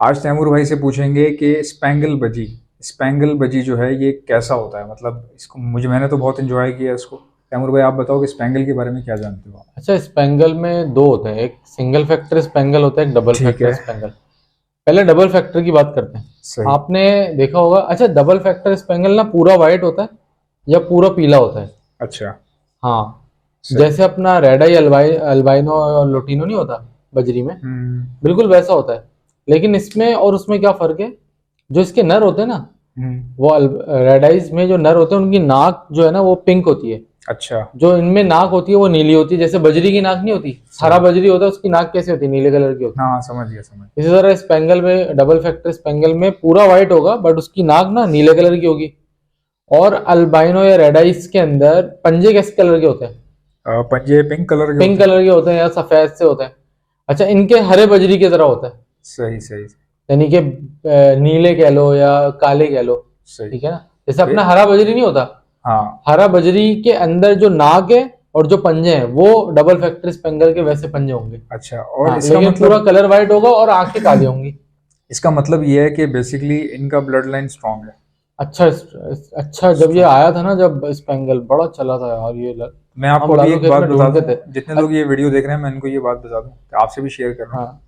आज तैमूर भाई से पूछेंगे कि स्पेंगल बजी जो है ये कैसा होता है। मतलब इसको मैंने तो बहुत एंजॉय किया इसको। तैमूर भाई आप बताओ कि स्पेंगल के बारे में क्या जानते हो आप। अच्छा, स्पेंगल में दो होते हैं, एक सिंगल फैक्टर स्पेंगल होता है, एक डबल ठीक फैक्टर है। स्पेंगल। पहले डबल फैक्टर की बात करते हैं। सही। आपने देखा होगा, अच्छा डबल फैक्टर स्पेंगल ना पूरा वाइट होता है या पूरा पीला होता है? अच्छा। हाँ, सही। जैसे अपना रेड आई अल्बाइनो और लोटिनो नहीं होता बजरी में, हम्म। बिल्कुल वैसा होता है। लेकिन इसमें और उसमें क्या फर्क है, जो इसके नर होते हैं ना, हम्म। वो रेड आइज में जो नर होते हैं उनकी नाक जो है ना वो पिंक होती है। अच्छा। जो इनमें नाक होती है वो नीली होती है, जैसे बजरी की नाक नहीं होती, हरा सही। बजरी होता है उसकी नाक कैसे होती है, नीले कलर की होती हाँ हाँ, समझ गया समझ है। इसी तरह स्पेंगल में, डबल फैक्टर स्पेंगल में पूरा व्हाइट होगा बट उसकी नाक ना नीले कलर की होगी। और अल्बाइनो या रेड आइज के अंदर पंजे कैसे कलर के होते हैं? पंजे पिंक कलर के पिंक होते हैं। कलर के होते हैं या सफेद से होते हैं। अच्छा, इनके हरे बजरी की तरह होता है, सही सही यानी कि नीले कह लो या काले कह लो। सही। ठीक है ना, जैसे बे- अपना हरा बजरी नहीं होता, हाँ। हरा बजरी के अंदर जो नाक है और जो पंजे हैं वो डबल फैक्टर स्पेंगल के वैसे पंजे होंगे। अच्छा, और हाँ, इसका लेकिन पूरा मतलब कलर वाइट होगा और आंखें काली होंगी। इसका मतलब ये है कि बेसिकली इनका ब्लड लाइन स्ट्रांग है। अच्छा अच्छा, जब ये स्ट्रांग। आया था ना, जब स्पेंगल बड़ा चला था यार ये मैं आपको हम अभी लालू एक खेत बात में बता ढूंढते दूं, थे। जितने लोग ये वीडियो देख रहे हैं मैं इनको ये बात बता दूं कि आपसे भी शेयर कर रहा हूँ हाँ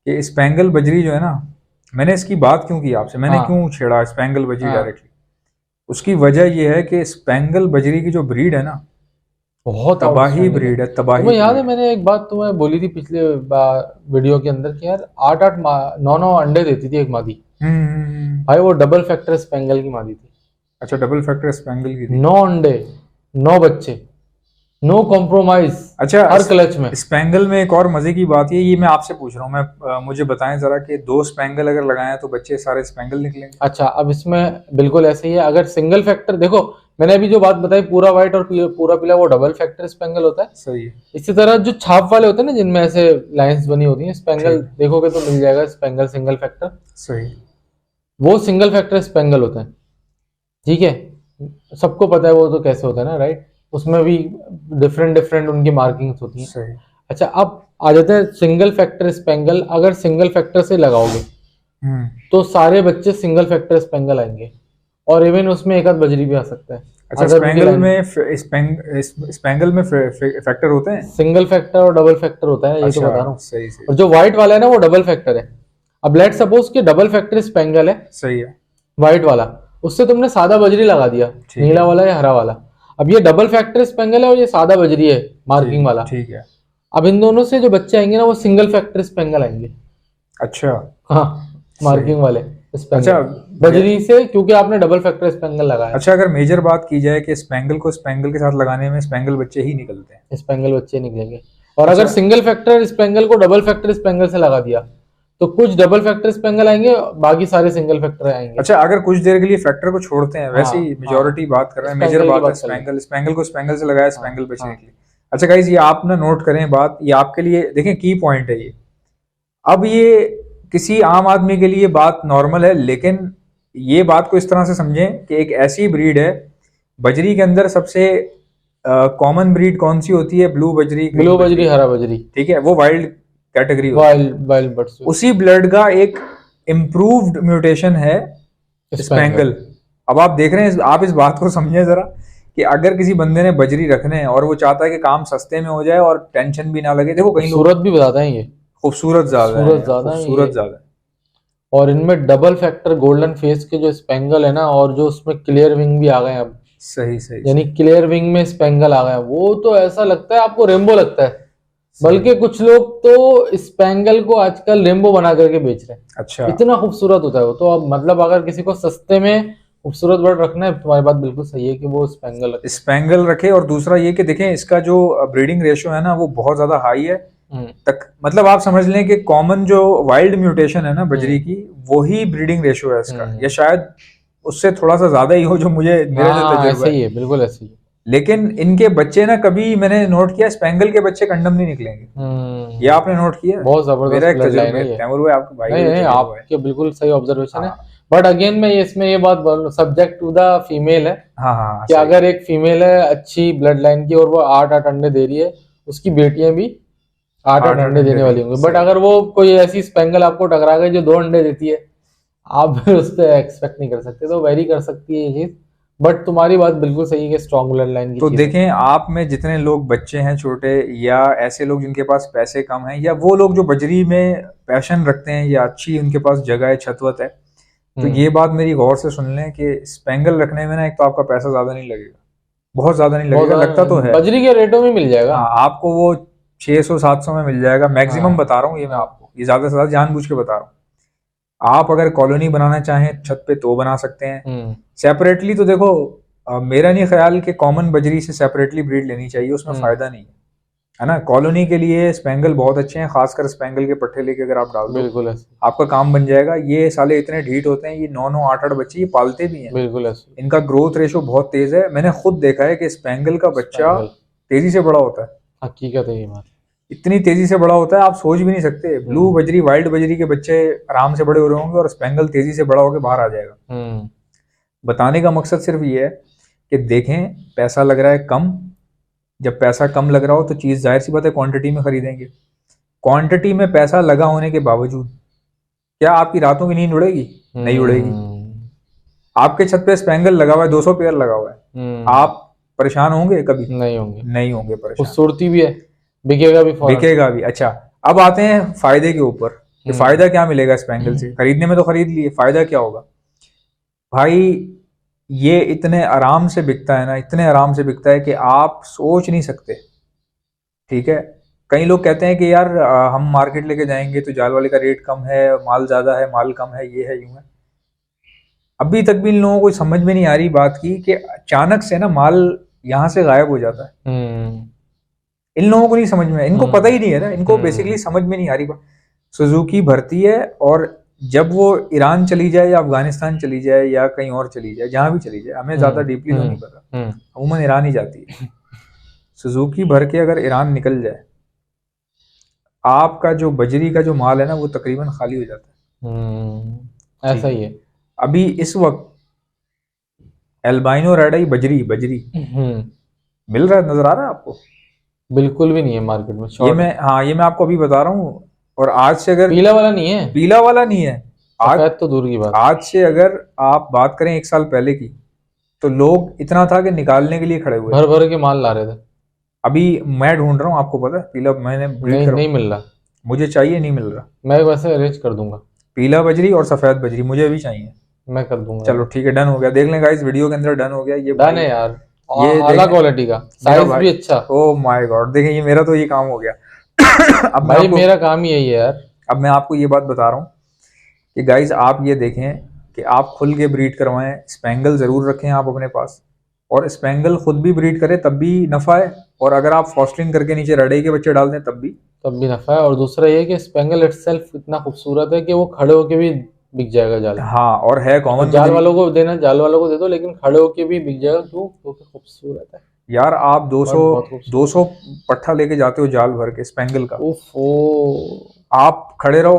कि स्पेंगल बजरी जो है ना, मैंने इसकी बात क्यों की आपसे, मैंने क्यों हाँ छेड़ा स्पेंगल बजरी हाँ, डायरेक्टली। उसकी वजह ये है कि स्पेंगल बजरी की जो ब्रीड है ना, बहुत तबाही आउटस्टैंडिंग है। ब्रीड है, तबाही तुम्हें याद है ब्रीड है। मैंने एक बात तुम्हें बोली थी पिछले वीडियो के अंदर कि यार आठ आठ नौ नौ अंडे देती थी एक मादी। भाई वो डबल फैक्टर स्पेंगल की मादी थी। अच्छा, डबल फैक्टर स्पेंगल की थी। 9 अंडे, 9 बच्चे, नो कॉम्प्रोमाइज, अच्छा, हर क्लच में। स्पेंगल में एक और मजे की बात ये मैं आपसे पूछ रहा हूँ, मुझे बताएं जरा कि दो स्पेंगल अगर लगाएं तो बच्चे सारे स्पेंगल निकलेंगे। अच्छा, अब इसमें बिल्कुल ऐसे ही है। अगर सिंगल फैक्टर देखो, मैंने अभी जो बात बताई पूरा व्हाइट और पूरा पीला, वो डबल फैक्टर स्पेंगल होता है। सही है। इसी तरह जो छाप वाले होते हैं ना, जिनमें ऐसे लाइंस बनी होती हैं, स्पेंगल ठीक। देखोगे तो मिल जाएगा, स्पेंगल सिंगल फैक्टर, सही। वो सिंगल फैक्टर स्पेंगल होता है। ठीक है, सबको पता है वो तो कैसे होता है ना, राइट? उसमें भी डिफरेंट डिफरेंट उनकी मार्किंग्स होती हैं। सही। अच्छा, अब आ जाते हैं सिंगल फैक्टर स्पेंगल। अगर सिंगल फैक्टर से लगाओगे हम्म। तो सारे बच्चे सिंगल फैक्टर स्पेंगल आएंगे, और इवन उसमें एक आध बजरी भी आ सकता है अच्छा, अगर उनकी लाइन। स्पेंगल में फैक्टर होते हैं। सिंगल फैक्टर और डबल फैक्टर होता है, ये तो अच्छा। बता रहा हूँ। सही सही। और जो व्हाइट वाला है ना वो डबल फैक्टर है। अब लेट सपोज कि डबल फैक्टर स्पेंगल है सही है। व्हाइट वाला, उससे तुमने सादा बजरी लगा दिया, ठीक नीला है। वाला या हरा वाला। अब ये डबल फैक्टर स्पेंगल है और ये सादा बजरी है मार्किंग ठीक वाला। ठीक है। अब इन दोनों से जो बच्चे आएंगे ना वो सिंगल फैक्टर स्पेंगल आएंगे। अच्छा। हाँ, सही। मार्किंग वाले अच्छा। स्पेंगल, बजरी से, क्योंकि आपने डबल फैक्टर स्पेंगल लगाया। अच्छा, अगर मेजर बात की जाए कि स्पेंगल को स्पेंगल के साथ लगाने में स्पेंगल बच्चे ही निकलते हैं। स्पेंगल बच्चे निकलेंगे। और अच्छा। अगर सिंगल फैक्टर स्पेंगल को डबल फैक्टर स्पेंगल से लगा दिया तो कुछ डबल फैक्टर स्पेंगल आएंगे, बाकी सारे सिंगल फैक्टर आएंगे। अच्छा, अगर कुछ देर के लिए फैक्टर को छोड़ते हैं, वैसे ही हाँ मेजोरिटी हाँ, बात कर रहे हैं, मेजर स्पेंगल की बात है बात कर ले। स्पेंगल स्पेंगल को स्पेंगल से लगाया, हाँ स्पेंगल बच्चे हाँ निकले। अच्छा गाइज, ये आप ना नोट करें बात, ये आपके लिए देखें की पॉइंट है ये। अब ये किसी आम आदमी के लिए बात नॉर्मल है, लेकिन ये बात को इस तरह से समझें कि एक ऐसी ब्रीड है, बजरी के अंदर सबसे कॉमन ब्रीड कौन सी होती है, ब्लू बजरी, ग्रीन ब्लू बजरी। बजरी, हरा बजरी, ठीक है, वो वाइल्ड कैटेगरी होती है। वाइल्ड वाइल्ड बर्ड्स होती उसी ब्लड का एक इम्प्रूव्ड म्यूटेशन है है स्पेंगल। स्पेंगल। अब आप देख रहे हैं, आप इस बात को समझिए जरा कि अगर किसी बंदे ने बजरी रखने हैं और वो चाहता है कि काम सस्ते में हो जाए और टेंशन भी ना लगे, देखो कई लोग खूबसूरत भी बताते हैं ये, खूबसूरत ज्यादा खूबसूरत है, ज्यादा है ये। खूबसूरत ज्यादा है। और इनमें डबल फैक्टर गोल्डन फेस के जो स्पेंगल है ना, और जो उसमें क्लियर विंग भी आ गए हैं अब, सही सही यानी सही। क्लियर विंग में स्पेंगल आ गए हैं, वो तो ऐसा लगता है आपको रेनबो लगता है। सही। बल्कि कुछ लोग तो स्पेंगल को आजकल रेनबो बना करके बेच रहे हैं, अच्छा। इतना खूबसूरत होता है वो तो। अब मतलब अगर किसी को सस्ते में खूबसूरत बर्ड रखना है, तुम्हारी बात बिल्कुल सही है कि वो स्पेंगल रखे। स्पेंगल रखे, और दूसरा ये कि देखें इसका जो ब्रीडिंग रेशियो है ना वो बहुत ज्यादा हाई है। हम्म तक मतलब आप समझ लें कि कॉमन जो वाइल्ड म्यूटेशन है ना बजरी हम्म की, वही ब्रीडिंग रेशियो है इसका, हम्म। या शायद उससे थोड़ा सा ज्यादा ही हो, जो मुझे मेरा जो हाँ तजुर्बा ऐसे है। ही है, बिल्कुल ऐसे ही है। लेकिन इनके बच्चे ना, कभी मैंने नोट किया स्पेंगल के बच्चे कंडम नहीं निकलेंगे। ये आपने नोट किया। बहुत मेरा जबरदस्त एक ब्लड लाइन तजुर्बा है, है ये। तैमूर भाई आपके भाई का नहीं भी नहीं, तजुर्बा है। आपके बिल्कुल सही ऑब्जर्वेशन है। हाँ बट अगेन मैं इसमें ये बात बोल, सब्जेक्ट टू द फीमेल है, हाँ हाँ हाँ, कि सही। अगर एक फीमेल है अच्छी ब्लड लाइन की और वो 8 8 अंडे दे रही है, उसकी बेटियां भी 8 8 अंडे देने वाली होंगी, बट सही। अगर वो कोई ऐसी स्पेंगल आपको टकरा गई जो 2 अंडे देती है, आप भी उस पर एक्सपेक्ट नहीं कर सकते, तो वेरी कर सकती है ये चीज। बट तुम्हारी बात बिल्कुल सही है कि स्ट्रॉन्ग ब्लड लाइन की तो चीज है। देखें, आप में जितने लोग बच्चे हैं छोटे, या ऐसे लोग जिनके पास पैसे कम हैं, या वो लोग जो बजरी में पैशन रखते हैं या अच्छी उनके पास जगह है, छतवत है, तो ये बात मेरी गौर से सुन लें कि स्पेंगल रखने में ना, एक तो आपका पैसा ज्यादा नहीं लगेगा, बहुत ज्यादा नहीं बहुत लगेगा, लगता तो है। बजरी के रेटों में मिल जाएगा। हाँ, आपको वो 600-700 में मिल जाएगा मैक्सिमम, हाँ। बता रहा हूँ ये मैं आपको, ये ज्यादा से ज्यादा जानबूझ के बता रहा हूँ। आप अगर कॉलोनी बनाना चाहें छत पे तो बना सकते हैं। सेपरेटली तो देखो, मेरा नहीं ख्याल कि कॉमन बजरी से सेपरेटली ब्रीड लेनी चाहिए, उसमें फायदा नहीं है ना। कॉलोनी के लिए स्पेंगल बहुत अच्छे हैं, खासकर स्पेंगल के पट्टे लेके अगर आप डाल दो, बिल्कुल ऐसे, आपका काम बन जाएगा। ये साले इतने ढीठ होते हैं, ये 9-9, 8-8 बच्चे ये पालते भी हैं, बिल्कुल ऐसे। इनका ग्रोथ रेशो बहुत तेज है। मैंने खुद देखा है कि स्पेंगल का बच्चा स्पेंगल तेजी से बड़ा होता है, हकीकत है ये बात। इतनी तेजी से बड़ा होता है आप सोच भी नहीं सकते। ब्लू बजरी, वाइल्ड बजरी के बच्चे आराम से बड़े हो रहे होंगे, और स्पेंगल तेजी से बड़ा होकर बाहर आ जाएगा। बताने का मकसद सिर्फ ये है कि देखें, पैसा लग रहा है कम, जब पैसा कम लग रहा हो तो चीज जाहिर सी बात है क्वांटिटी में खरीदेंगे। क्वांटिटी में पैसा लगा होने के बावजूद क्या आपकी रातों की नींद उड़ेगी? नहीं उड़ेगी। आपके छत पे स्पेंगल लगा हुआ है, 200 पेयर लगा हुआ है, आप परेशान होंगे कभी? नहीं होंगे, नहीं होंगे परेशान। खूबसूरती भी है, बिकेगा भी फौरन। बिकेगा भी। अच्छा, अब आते हैं फायदे के ऊपर कि फायदा क्या मिलेगा स्पेंगल से। खरीदने में तो खरीद लिए, फायदा क्या होगा भाई? ये इतने आराम से बिकता है ना, इतने आराम से बिकता है कि आप सोच नहीं सकते। ठीक है, कई लोग कहते हैं कि यार हम मार्केट लेके जाएंगे तो जाल वाले का रेट कम है, माल ज्यादा है, माल कम है, ये है, यूं है। अभी तक भी इन लोगों को समझ में नहीं आ रही बात की कि अचानक से ना माल यहां से गायब हो जाता है। इन लोगों को नहीं समझ में, इनको पता ही नहीं है ना, इनको बेसिकली समझ में नहीं आ रही बात। सुजुकी भरती है, और जब वो ईरान चली जाए या अफगानिस्तान चली जाए या कहीं और चली जाए, जहां भी चली जाए, हमें ज्यादा डीपली तो नहीं पता, अमूमन ईरान ही जाती है। सुजुकी भर के अगर ईरान निकल जाए, आपका जो बजरी का जो माल है ना, वो तकरीबन खाली हो जाता है। ऐसा ही है। अभी इस वक्त एल्बाइनो रेडाई बजरी मिल रहा है, नजर आ रहा है आपको? बिल्कुल भी नहीं है मार्केट में, ये मैं, हाँ, ये मैं आपको अभी बता रहा हूँ। और आज से अगर पीला वाला नहीं है, पीला वाला नहीं है, आज तो दूर की बात। आज से अगर आप बात करें 1 साल पहले की, तो लोग इतना था कि निकालने के लिए खड़े हुए, भर भर के माल ला रहे थे। अभी मैं ढूंढ रहा हूँ, आपको पता है पीला, मैंने नहीं मिल रहा, मुझे चाहिए, नहीं मिल रहा। मैं वैसे अरेंज कर दूंगा, पीला बजरी और सफेद बजरी मुझे भी चाहिए, मैं कर दूंगा। चलो ठीक है, डन हो गया। देख लें गाइस, वीडियो के अंदर डन हो गया। ये डन है यार, ये आला क्वालिटी का, साइज भी अच्छा। ओह माय गॉड, देखें ये मेरा तो ये काम हो गया। अब भाई मेरा काम ही यही है यार। अब मैं आपको ये बात बता रहा हूँ कि गाइस, आप ये देखें कि आप खुल के ब्रीड करवाएं, स्पेंगल जरूर रखें आप अपने पास, और स्पेंगल खुद भी ब्रीड करें तब भी नफा है, और अगर आप फॉस्टरिंग करके नीचे रडई के बच्चे डाल दें तब भी नफा है। और दूसरा ये कि स्पेंगल इटसेल्फ इतना खूबसूरत है कि वो खड़े होके भी बिक जाएगा जाल। हाँ, और है कॉमन, जाल वालों को देना, जाल वालों को दे दो, लेकिन खड़े होके भी बिक जाएगा। क्यों? क्योंकि खूबसूरत है यार। आप 200 पट्ठा लेके जाते हो जाल भर के स्पेंगल का, आप खड़े रहो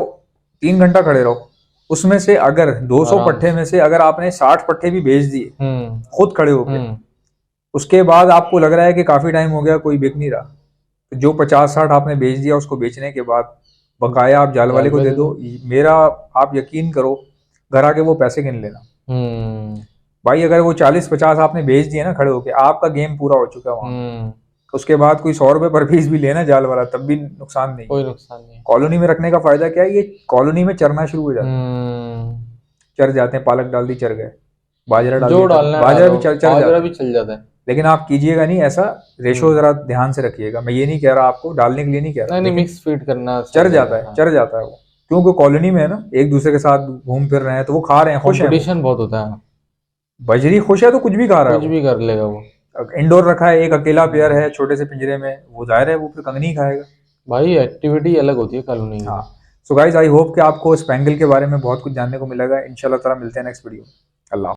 3 घंटा खड़े रहो, उसमें से अगर 200 पट्टे में से अगर आपने 60 पट्टे भी बेच दिए खुद खड़े होके, उसके बाद आपको लग रहा है कि काफी टाइम हो गया कोई बिक नहीं रहा, तो जो 50-60 आपने बेच दिया, उसको बेचने के बाद बकाया आप जाल वाले को दे दो। मेरा आप यकीन करो, घर आके वो पैसे गिन लेना भाई। अगर वो 40-50 आपने बेच दिए ना खड़े होके, आपका गेम पूरा हो चुका है वहां। उसके बाद कोई 100 रुपए पर पीस भी लेना जाल वाला, तब भी नुकसान नहीं, कोई नुकसान नहीं। कॉलोनी में रखने का फायदा क्या है, ये कॉलोनी में चरना शुरू हो जाता है, चर जाते हैं, पालक डाल दी चर गए, बाजरा डाल दिया, बाजरा भी चल जाता है। लेकिन आप कीजिएगा नहीं ऐसा, रेशो जरा ध्यान से रखिएगा। मैं ये नहीं कह रहा आपको डालने के लिए नहीं कह रहा, नहीं, मिक्स फीड करना, चर जाता है, चर जाता है वो, क्योंकि कॉलोनी में है ना, एक दूसरे के साथ घूम फिर रहे हैं, तो वो खा रहे हैं, खुश है, कंपटीशन बहुत होता है। बजरी खुश है तो कुछ भी खा रहा है, कुछ भी कर लेगा वो। इंडोर रखा है, एक अकेला पेयर है छोटे से पिंजरे में, वो जाहिर है वो फिर कंगनी खाएगा भाई। एक्टिविटी अलग होती है कॉलोनी में। हाँ, सो गाइस, आई होप कि आपको स्पेंगल के बारे में बहुत कुछ जानने को मिलेगा। इंशाल्लाह ताला मिलते हैं नेक्स्ट वीडियो। अल्लाह।